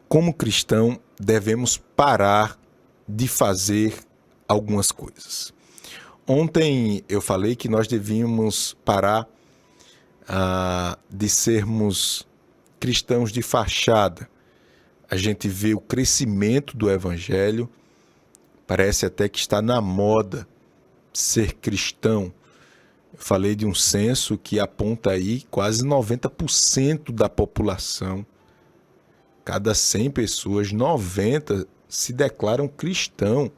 como cristão, devemos parar de fazer algumas coisas. Ontem eu falei que nós devíamos parar de sermos cristãos de fachada. A gente vê o crescimento do evangelho, parece até que está na moda ser cristão. Eu falei de um censo que aponta aí quase 90% da população. Cada 100 pessoas, 90 se declaram cristão.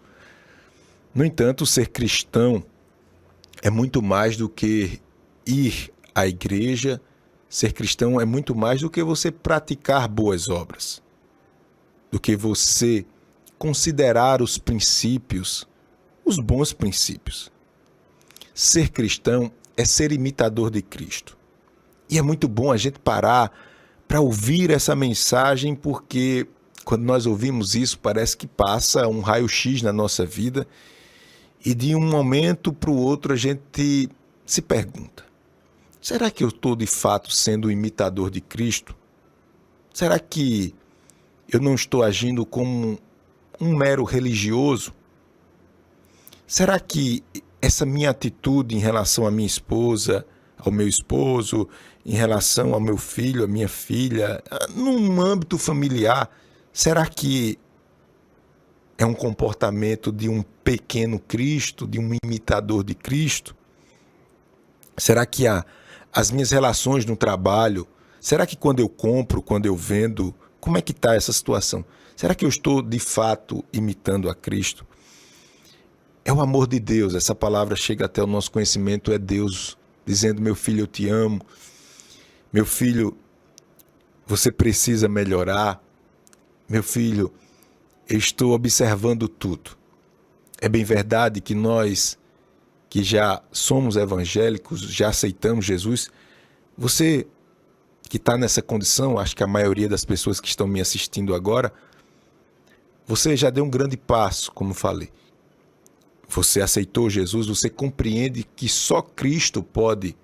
No entanto, ser cristão é muito mais do que ir à igreja. Ser cristão é muito mais do que você praticar boas obras, do que você considerar os princípios, os bons princípios. Ser cristão é ser imitador de Cristo. E é muito bom a gente parar para ouvir essa mensagem, porque quando nós ouvimos isso, parece que passa um raio-x na nossa vida e de um momento para o outro a gente se pergunta: será que eu estou de fato sendo um imitador de Cristo? Será que eu não estou agindo como um mero religioso? Será que essa minha atitude em relação à minha esposa, ao meu esposo, em relação ao meu filho, à minha filha, num âmbito familiar, será que é um comportamento de um pequeno Cristo, de um imitador de Cristo? Será que as minhas relações no trabalho, será que quando eu compro, quando eu vendo, como é que está essa situação? Será que eu estou de fato imitando a Cristo? É o amor de Deus, essa palavra chega até o nosso conhecimento, é Deus dizendo: meu filho, eu te amo, meu filho, você precisa melhorar, meu filho, eu estou observando tudo. É bem verdade que nós, que já somos evangélicos, já aceitamos Jesus, você que está nessa condição, acho que a maioria das pessoas que estão me assistindo agora, você já deu um grande passo, como falei. Você aceitou Jesus, você compreende que só Cristo pode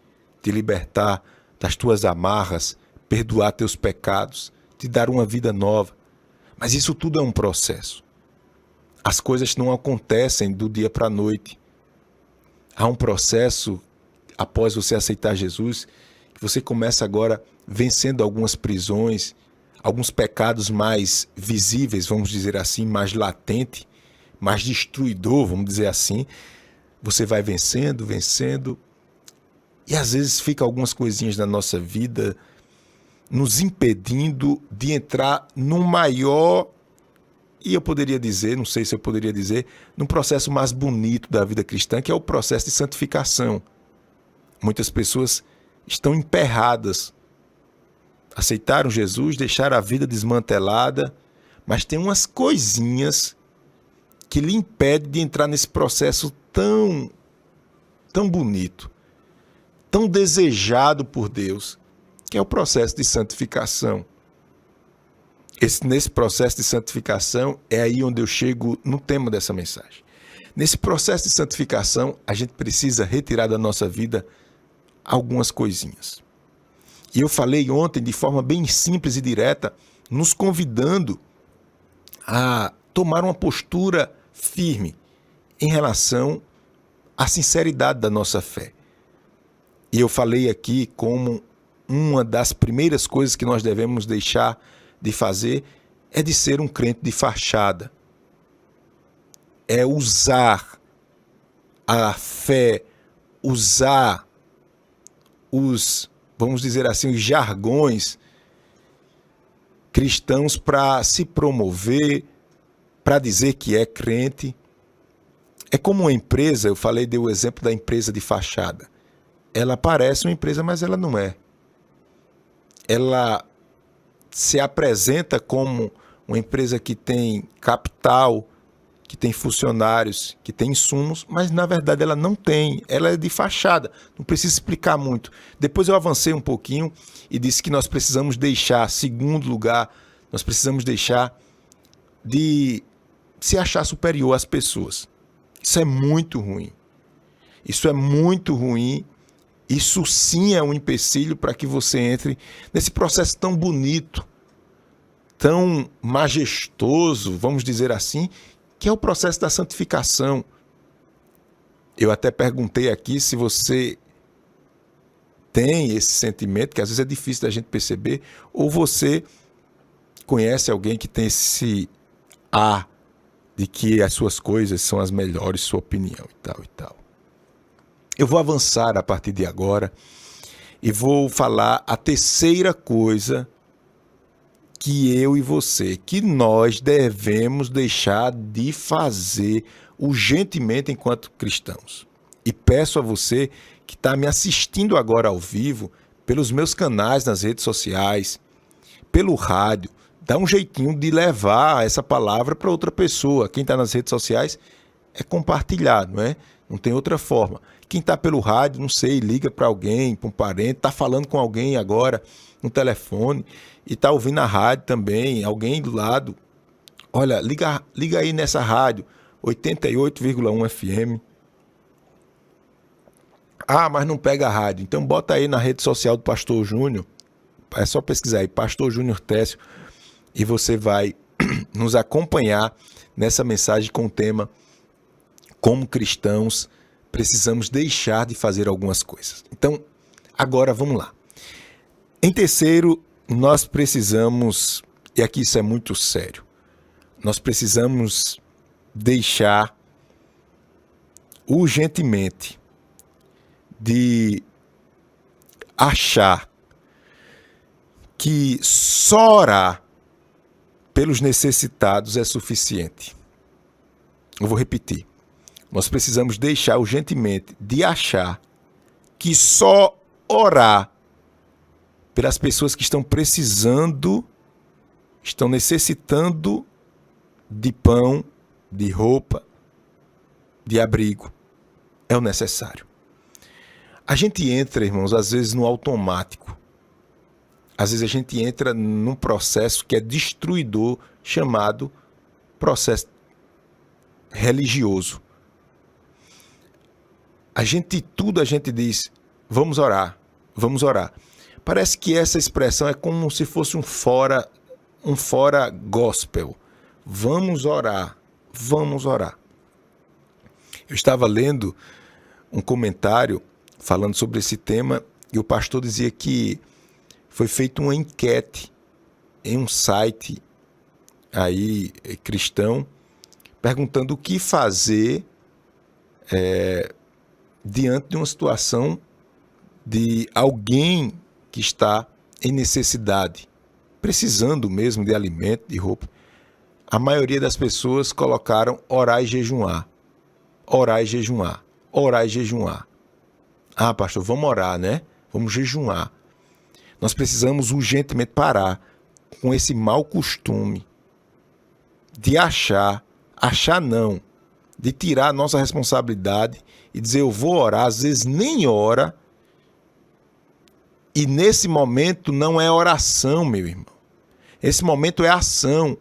te libertar das tuas amarras, perdoar teus pecados, te dar uma vida nova. Mas isso tudo é um processo. As coisas não acontecem do dia para a noite. Há um processo, após você aceitar Jesus, que você começa agora vencendo algumas prisões, alguns pecados mais visíveis, vamos dizer assim, mais latente, mais destruidor, vamos dizer assim. Você vai vencendo, vencendo, e às vezes fica algumas coisinhas na nossa vida nos impedindo de entrar num maior, e eu poderia dizer, não sei se eu poderia dizer, num processo mais bonito da vida cristã, que é o processo de santificação. Muitas pessoas estão emperradas, aceitaram Jesus, deixaram a vida desmantelada, mas tem umas coisinhas que lhe impede de entrar nesse processo tão bonito, tão desejado por Deus, que é o processo de santificação. Nesse processo de santificação é aí onde eu chego no tema dessa mensagem. Nesse processo de santificação, a gente precisa retirar da nossa vida algumas coisinhas. E eu falei ontem de forma bem simples e direta, nos convidando a tomar uma postura firme em relação à sinceridade da nossa fé. E eu falei aqui como uma das primeiras coisas que nós devemos deixar de fazer é de ser um crente de fachada. É usar a fé, usar vamos dizer assim, os jargões cristãos para se promover, para dizer que é crente. É como uma empresa, eu falei, dei o exemplo da empresa de fachada. Ela parece uma empresa, mas ela não é. Ela se apresenta como uma empresa que tem capital, que tem funcionários, que tem insumos, mas na verdade ela não tem, ela é de fachada, não precisa explicar muito. Depois eu avancei um pouquinho e disse que nós precisamos deixar, segundo lugar, nós precisamos deixar de se achar superior às pessoas. Isso é muito ruim. Isso é muito ruim. Isso sim é um empecilho para que você entre nesse processo tão bonito, tão majestoso, vamos dizer assim, que é o processo da santificação. Eu até perguntei aqui se você tem esse sentimento, que às vezes é difícil da gente perceber, ou você conhece alguém que tem esse ar de que as suas coisas são as melhores, sua opinião e tal e tal. Eu vou avançar a partir de agora e vou falar a terceira coisa que eu e você, que nós devemos deixar de fazer urgentemente enquanto cristãos. E peço a você que está me assistindo agora ao vivo, pelos meus canais nas redes sociais, pelo rádio, dá um jeitinho de levar essa palavra para outra pessoa. Quem está nas redes sociais é compartilhar, não é? Não tem outra forma. Quem está pelo rádio, não sei, liga para alguém, para um parente, está falando com alguém agora no telefone e está ouvindo a rádio também, alguém do lado. Olha, liga aí nessa rádio, 88,1 FM. Ah, mas não pega a rádio. Então bota aí na rede social do Pastor Júnior. É só pesquisar aí, Pastor Júnior Técio, e você vai nos acompanhar nessa mensagem com o tema Como cristãos precisamos deixar de fazer algumas coisas. Então, agora vamos lá. Em terceiro, nós precisamos, e aqui isso é muito sério, nós precisamos deixar urgentemente de achar que só orar pelos necessitados é suficiente. Eu vou repetir. Nós precisamos deixar urgentemente de achar que só orar pelas pessoas que estão precisando, estão necessitando de pão, de roupa, de abrigo, é o necessário. A gente entra, irmãos, às vezes no automático. Às vezes a gente entra num processo que é destruidor, chamado processo religioso. A gente diz, vamos orar, vamos orar. Parece que essa expressão é como se fosse um fora gospel. Vamos orar, vamos orar. Eu estava lendo um comentário falando sobre esse tema e o pastor dizia que foi feita uma enquete em um site aí cristão, perguntando o que fazer diante de uma situação de alguém que está em necessidade, precisando mesmo de alimento, de roupa. A maioria das pessoas colocaram orar e jejuar. Orar e jejuar. Orar e jejuar. Ah, pastor, vamos orar, né? Vamos jejuar. Nós precisamos urgentemente parar com esse mau costume de achar não, de tirar a nossa responsabilidade e dizer eu vou orar, às vezes nem ora, e nesse momento não é oração, meu irmão. Esse momento é ação.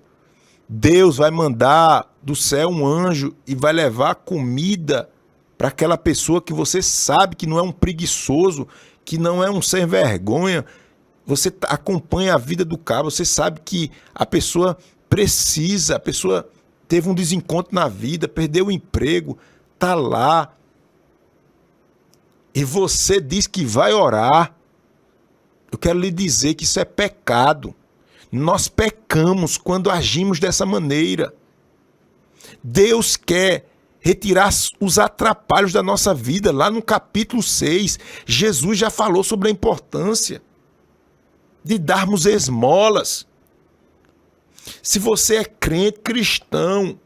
Deus vai mandar do céu um anjo e vai levar comida para aquela pessoa que você sabe que não é um preguiçoso, que não é um sem vergonha. Você acompanha a vida do cara, você sabe que a pessoa precisa, a pessoa teve um desencontro na vida, perdeu o emprego, está lá. E você diz que vai orar. Eu quero lhe dizer que isso é pecado. Nós pecamos quando agimos dessa maneira. Deus quer retirar os atrapalhos da nossa vida. Lá no capítulo 6, Jesus já falou sobre a importância de darmos esmolas. Se você é crente, cristão,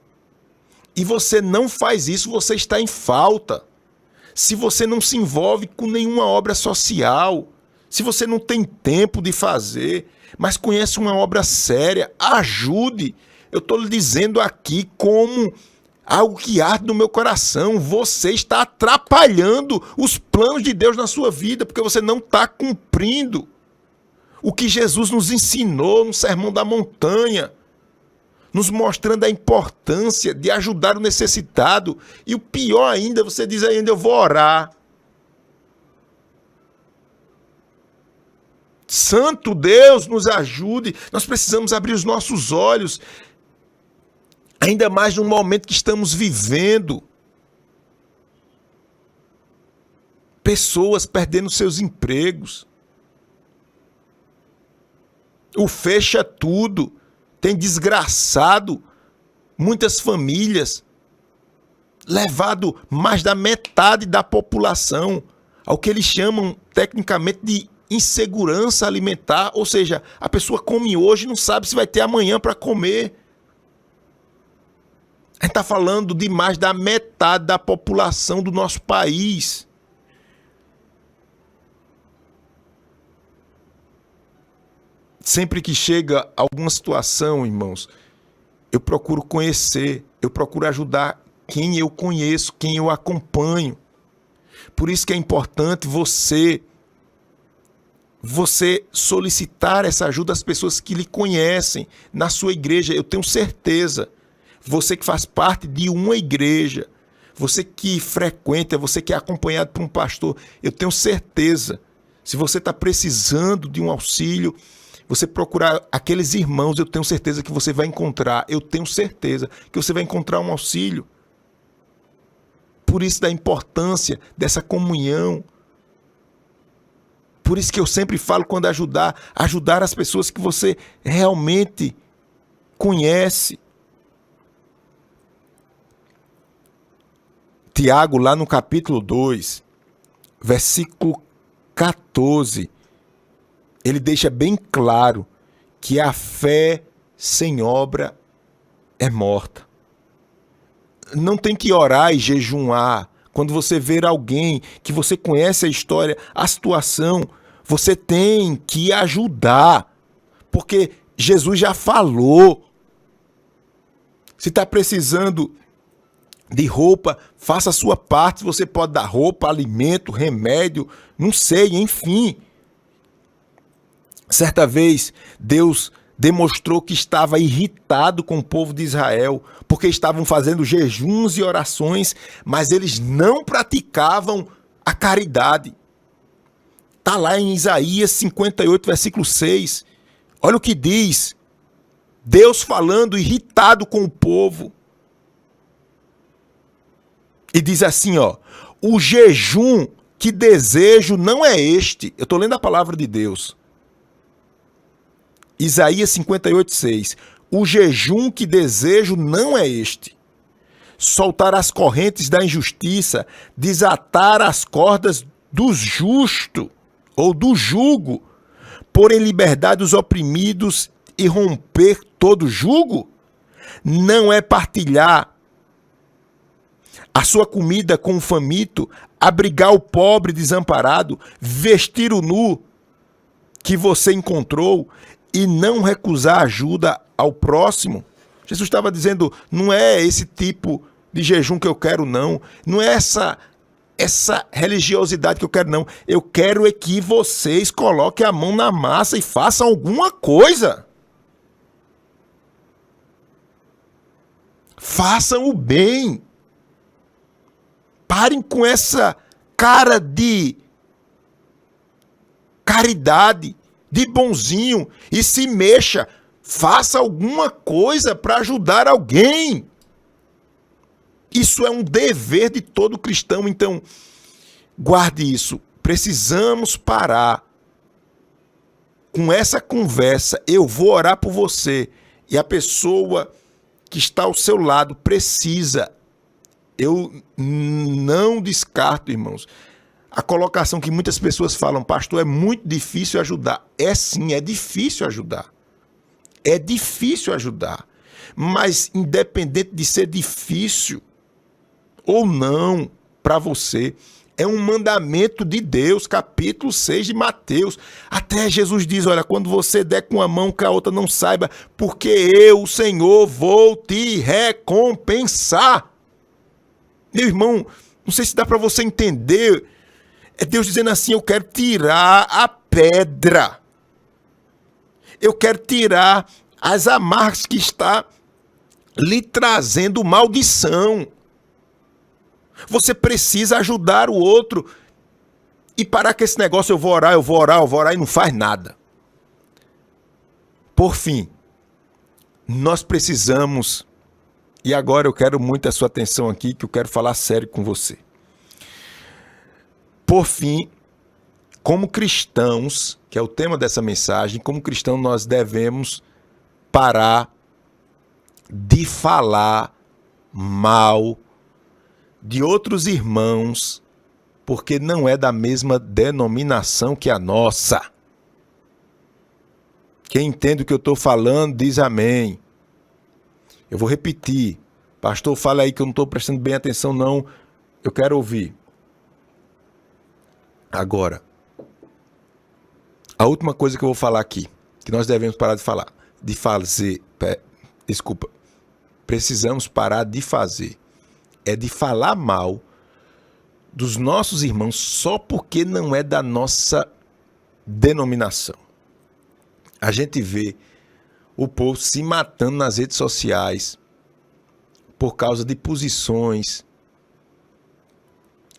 e você não faz isso, você está em falta. Se você não se envolve com nenhuma obra social, se você não tem tempo de fazer, mas conhece uma obra séria, ajude. Eu estou lhe dizendo aqui como algo que arde no meu coração. Você está atrapalhando os planos de Deus na sua vida, porque você não está cumprindo o que Jesus nos ensinou no Sermão da Montanha, nos mostrando a importância de ajudar o necessitado. E o pior ainda, você diz ainda, eu vou orar. Santo Deus, nos ajude. Nós precisamos abrir os nossos olhos, ainda mais no momento que estamos vivendo. Pessoas perdendo seus empregos. O fecha tudo tem desgraçado muitas famílias, levado mais da metade da população ao que eles chamam tecnicamente de insegurança alimentar, ou seja, a pessoa come hoje e não sabe se vai ter amanhã para comer. A gente está falando de mais da metade da população do nosso país. Sempre que chega alguma situação, irmãos, eu procuro conhecer, eu procuro ajudar quem eu conheço, quem eu acompanho. Por isso que é importante você solicitar essa ajuda às pessoas que lhe conhecem na sua igreja. Eu tenho certeza, você que faz parte de uma igreja, você que frequenta, você que é acompanhado por um pastor, eu tenho certeza, se você está precisando de um auxílio, você procurar aqueles irmãos, eu tenho certeza que você vai encontrar, eu tenho certeza que você vai encontrar um auxílio. Por isso da importância dessa comunhão. Por isso que eu sempre falo quando ajudar as pessoas que você realmente conhece. Tiago, lá no capítulo 2, versículo 14, ele deixa bem claro que a fé sem obra é morta. Não tem que orar e jejuar. Quando você ver alguém que você conhece a história, a situação, você tem que ajudar. Porque Jesus já falou. Se está precisando de roupa, faça a sua parte. Você pode dar roupa, alimento, remédio, não sei, enfim. Certa vez, Deus demonstrou que estava irritado com o povo de Israel, porque estavam fazendo jejuns e orações, mas eles não praticavam a caridade. Está lá em Isaías 58, versículo 6. Olha o que diz. Deus falando, irritado com o povo. E diz assim, ó: o jejum que desejo não é este. Eu estou lendo a palavra de Deus. Isaías 58, 6. O jejum que desejo não é este: soltar as correntes da injustiça, desatar as cordas do justo, ou do jugo, pôr em liberdade os oprimidos e romper todo jugo. Não é partilhar a sua comida com o faminto, abrigar o pobre desamparado, vestir o nu que você encontrou e não recusar ajuda ao próximo. Jesus estava dizendo, não é esse tipo de jejum que eu quero, não. Não é essa religiosidade que eu quero, não. Eu quero é que vocês coloquem a mão na massa e façam alguma coisa. Façam o bem. Parem com essa cara de caridade, de bonzinho, e se mexa. Faça alguma coisa para ajudar alguém. Isso é um dever de todo cristão. Então, guarde isso. Precisamos parar com essa conversa. Eu vou orar por você. E a pessoa que está ao seu lado precisa. Eu não descarto, irmãos, a colocação que muitas pessoas falam: pastor, é muito difícil ajudar. É sim, é difícil ajudar. É difícil ajudar. Mas independente de ser difícil ou não para você, é um mandamento de Deus, capítulo 6 de Mateus. Até Jesus diz, olha, quando você der com a mão que a outra não saiba, porque eu, o Senhor, vou te recompensar. Meu irmão, não sei se dá para você entender. É Deus dizendo assim, eu quero tirar a pedra. Eu quero tirar as amarras que está lhe trazendo maldição. Você precisa ajudar o outro. E parar com esse negócio, eu vou orar e não faz nada. Por fim, nós precisamos, e agora eu quero muito a sua atenção aqui, que eu quero falar sério com você. Por fim, como cristãos, que é o tema dessa mensagem, como cristãos nós devemos parar de falar mal de outros irmãos, porque não é da mesma denominação que a nossa. Quem entende o que eu estou falando, diz amém. Eu vou repetir. Pastor, fala aí que eu não estou prestando bem atenção, não. Eu quero ouvir. Agora, a última coisa que eu vou falar aqui, que nós devemos parar de falar, de fazer, precisamos parar de fazer, é de falar mal dos nossos irmãos só porque não é da nossa denominação. A gente vê o povo se matando nas redes sociais por causa de posições,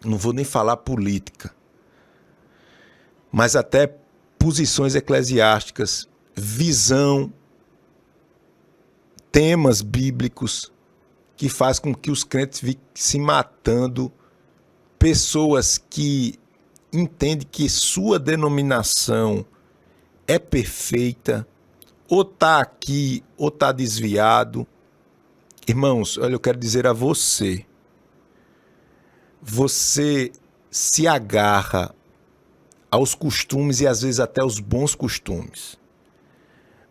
não vou nem falar política, mas até posições eclesiásticas, visão, temas bíblicos que faz com que os crentes fiquem se matando, pessoas que entendem que sua denominação é perfeita, ou está aqui, ou está desviado. Irmãos, olha, eu quero dizer a você, você se agarra aos costumes e às vezes até aos bons costumes.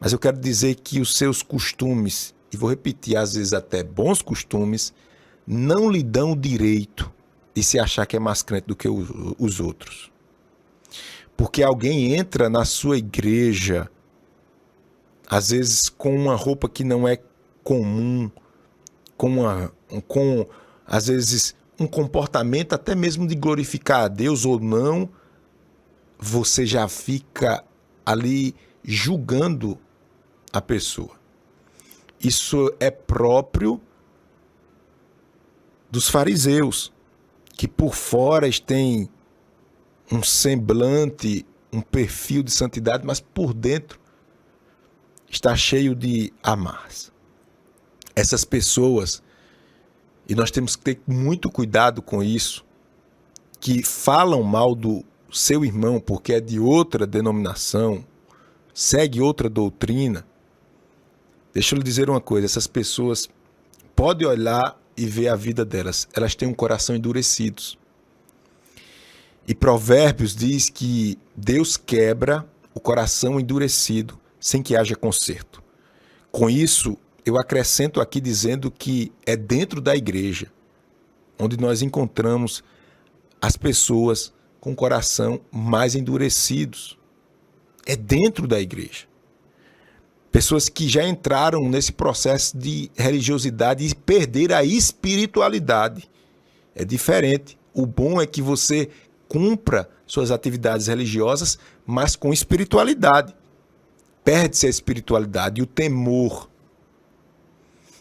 Mas eu quero dizer que os seus costumes, e vou repetir, às vezes até bons costumes, não lhe dão o direito de se achar que é mais crente do que os outros. Porque alguém entra na sua igreja, às vezes com uma roupa que não é comum, com às vezes um comportamento até mesmo de glorificar a Deus ou não, você já fica ali julgando a pessoa. Isso é próprio dos fariseus, que por fora têm um semblante, um perfil de santidade, mas por dentro está cheio de amarras. Essas pessoas, e nós temos que ter muito cuidado com isso, que falam mal do seu irmão porque é de outra denominação, segue outra doutrina. Deixa eu lhe dizer uma coisa, essas pessoas podem olhar e ver a vida delas, elas têm um coração endurecido. E Provérbios diz que Deus quebra o coração endurecido sem que haja conserto. Com isso, eu acrescento aqui dizendo que é dentro da igreja onde nós encontramos as pessoas com o coração mais endurecidos. É dentro da igreja. Pessoas que já entraram nesse processo de religiosidade e perderam a espiritualidade. É diferente. O bom é que você cumpra suas atividades religiosas, mas com espiritualidade. Perde-se a espiritualidade e o temor.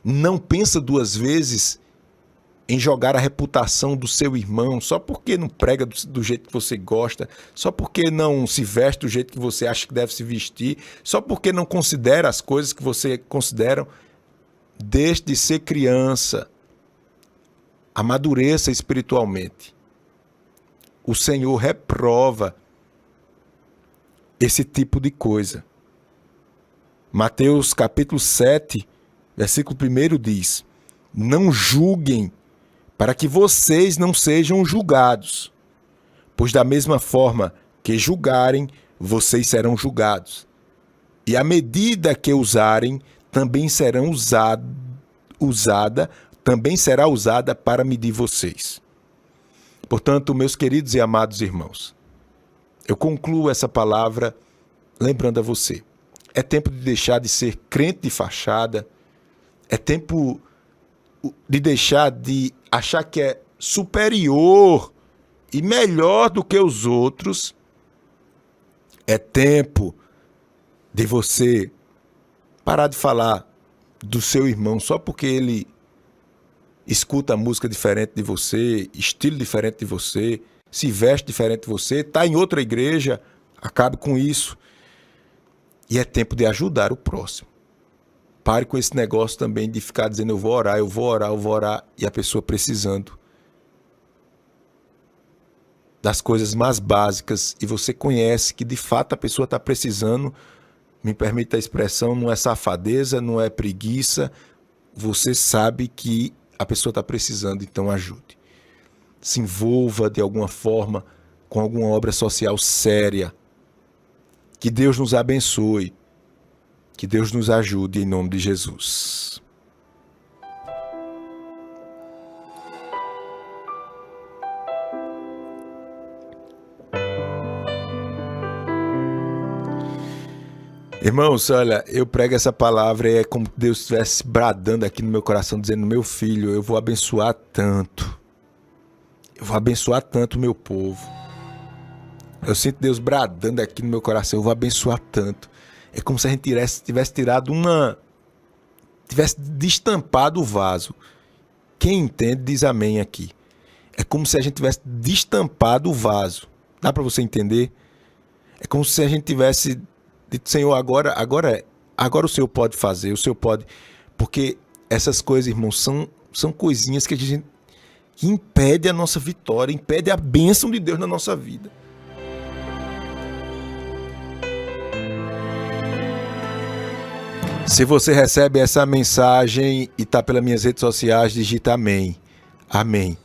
Não pensa duas vezes em jogar a reputação do seu irmão só porque não prega do jeito que você gosta, só porque não se veste do jeito que você acha que deve se vestir, só porque não considera as coisas que você considera. Deixe de ser criança. Amadureça espiritualmente. O Senhor reprova esse tipo de coisa. Mateus capítulo 7, versículo 1 diz: não julguem para que vocês não sejam julgados, pois da mesma forma que julgarem, vocês serão julgados. E a medida que usarem também será usada para medir vocês. Portanto, meus queridos e amados irmãos, eu concluo essa palavra lembrando a você. É tempo de deixar de ser crente de fachada, é tempo de deixar de achar que é superior e melhor do que os outros. É tempo de você parar de falar do seu irmão só porque ele escuta música diferente de você, estilo diferente de você, se veste diferente de você, está em outra igreja. Acabe com isso. E é tempo de ajudar o próximo. Pare com esse negócio também de ficar dizendo eu vou orar, eu vou orar, eu vou orar, e a pessoa precisando das coisas mais básicas, e você conhece que de fato a pessoa está precisando, me permita a expressão, não é safadeza, não é preguiça, você sabe que a pessoa está precisando, então ajude. Se envolva de alguma forma com alguma obra social séria. Que Deus nos abençoe. Que Deus nos ajude em nome de Jesus. Irmãos, olha, eu prego essa palavra e é como se Deus estivesse bradando aqui no meu coração, dizendo, meu filho, eu vou abençoar tanto. Eu vou abençoar tanto o meu povo. Eu sinto Deus bradando aqui no meu coração, eu vou abençoar tanto. É como se a gente tivesse tirado tivesse destampado o vaso. Quem entende diz amém aqui. É como se a gente tivesse destampado o vaso. Dá para você entender? É como se a gente tivesse dito, Senhor, agora o Senhor pode fazer, o Senhor pode... Porque essas coisas, irmãos, são coisinhas que que impede a nossa vitória, impede a bênção de Deus na nossa vida. Se você recebe essa mensagem e está pelas minhas redes sociais, digita amém. Amém.